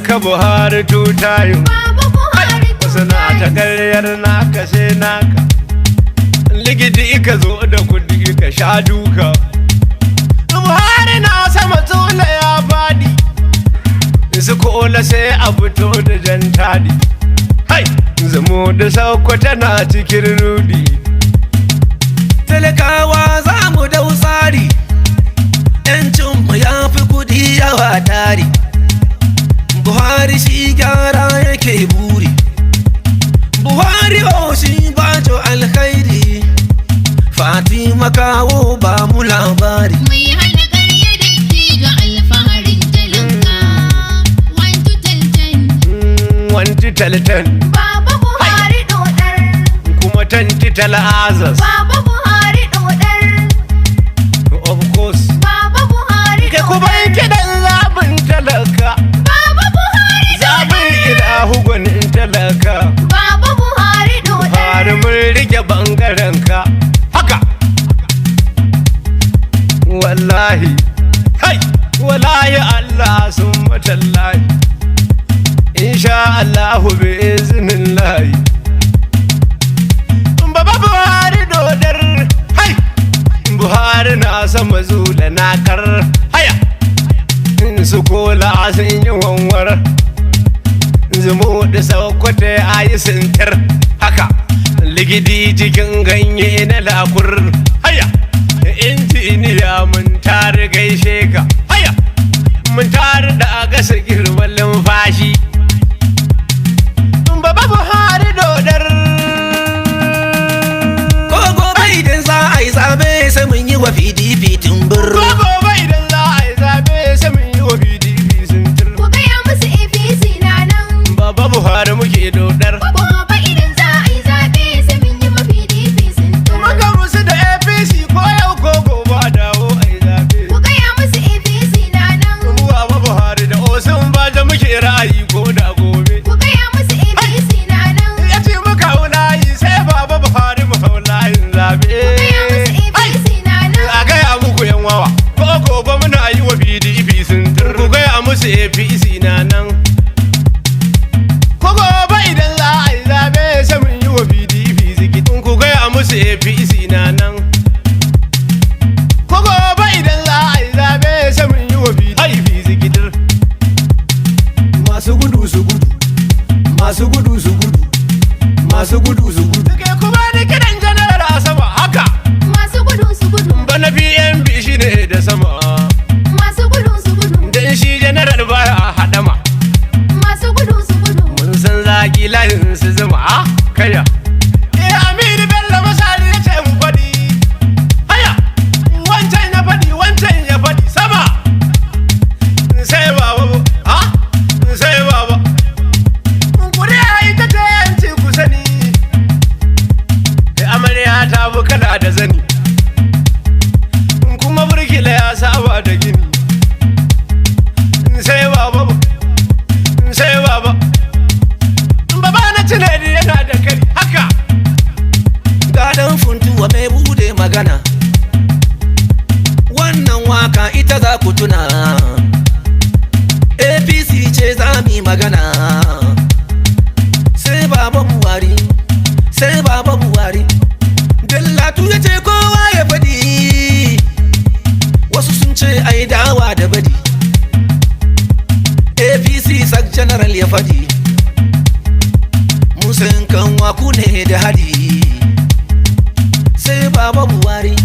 talaka Buhari tutayin. Baba Buhari Wasu na ta karyar naka sai naka. Ligidi ka zo da kudi ka sha duka. Buhari na sama tula ya fadi. Su kola sai a fito da jan tadi. Hai! Zamo da sauko tana cikin rudi. Talakawa za mu dau tsari, ‘yancinmu ya fi kudi yawa tari. Buhari shi gyara yake buri, Buhari shi bajo alkhairi. Fatima kawo ba mu labari. mai hana ƙarya da ga alfaharin talaka. 1 to 10. Wanti talatan Baba Buhari dodar. kuma tanti tal'azas. Baba Buhari dodar. Of course. Baba Buhari Ke kuma dodar. kiɗan zaɓin talaka. Baba Buhari Zaɓin ilahu gwanin talaka. Baba Buhari Buhari dodar. mun rike ɓangaren ka. Haka. Wallahi. Hai! Wallahi Allah sun matallahi. Insha Allahu bi izinin lahi. Baba Buhari dodar. Hai! Buhari na sama zula na kar. Haya! Su kola sun yi wanwar. Zumu da saukwata a yi sintir. Haka! Ligidi cikin ganye na lakur. Haya! Injiniya mun tare gaishe ka. Haya! Mun tare da gasa girman lumfashi. Baba Buhari dodar. Ko gobe idan za a yi zabe sai mun yi wa PDP tumbur. Ko gobe idan za a yi zabe sai mun yi wa PDP sintir. Ku gaya musu APC na nan. Baba Buhari muke dodar. Gobe idan za a yi zaɓe sai mun yi ma PDP sun tura. Muka musu da APC ko yau ko gobe a dawo a yi zabe. Ku gaya musu APC na nan. Mu Baba Buhari da Osun Baja muke ra'ayi ko da gobe. Ku gaya musu APC na nan. Ya ce muka layi sai Baba Buhari mu hau layin zabe. Ku gaya musu APC na nan. A gaya muku yan wawa ko gobe muna yi wa PDP sintir. Ku gaya musu APC na nan. Ko gobe idan za a yi zabe sai mun yi wa PDP zikitin. Ku gaya musu APC na nan. Ko gobe idan za a yi zabe sai mun yi wa PDP zikitin. Masu gudu su gudu, masu gudu su gudu, masu gudu su gudu. Ke kuma da kiran janar a sama haka. Masu gudu su gudu. Bana PNP shi ne da sama. Masu gudu su gudu. Dan shi janar baya a hadama. Masu gudu su gudu. Mun san zaki layin su zuma a kaya. Aminu Bello Masari ya ce mu faɗi. Haya, wancan ya faɗi, wancan ya faɗi sama. Sai baba, ha? Sai baba. Kuri'a ita ce yanci ku sani. Amarya ta bu kada da zani. Kuma burkila ya saba da gini. Sai baba, sai baba. Baba na tunani yana da kari haka. Gadon funtuwa mai bude magana, wannan waka ita za ku tuna. APC ce za mu yi magana. Sai Baba Buhari, sai Baba Buhari. Dallatu ya ce kowa ya faɗi, wasu sun ce ai dawa da badi. APC sak general ya faɗi, musan kan waku ne da hadi. Sai Baba Buhari,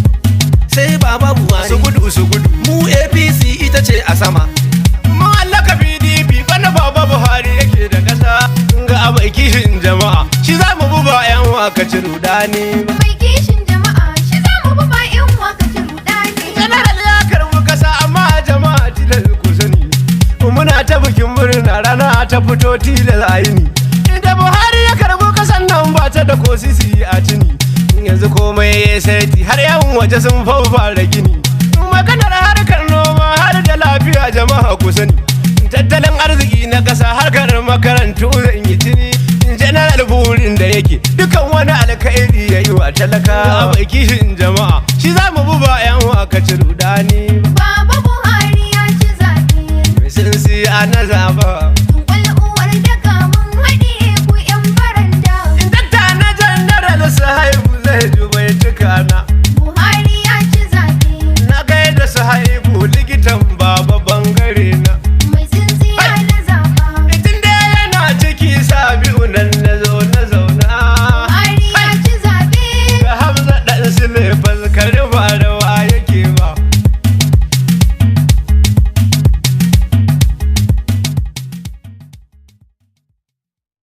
sai Baba Buhari. Su gudu su gudu. Mu APC ita ce a sama. Mallaka PDP bana Baba Buhari yake da ƙasa. Ga mai kishin jama'a shi za mu buba 'yan wakaci rudani. Mai kishin jama'a shi za mu bi bayan wakacin rudani. General ya karbi ƙasa amma jama'a tilas ku sani. Muna ta bikin murna rana ta fito tilas a yini. Inda Buhari ya karbi ƙasan nan ba ta da ko sisi a cini. Yanzu komai ya saiti har 'yan waje sun fara gini. Maganar harkar noma har da lafiya jama'a ku sani. Tattalin arziki na ƙasa harkar makarantu zan yi tuni. General burin da yake dukan wani alkhairi ya yi wa talaka. Mai kishin jama'a shi za mu buba 'yan wakaci rudani. Baba Buhari ya ci zaɓe. Sun siya na zaba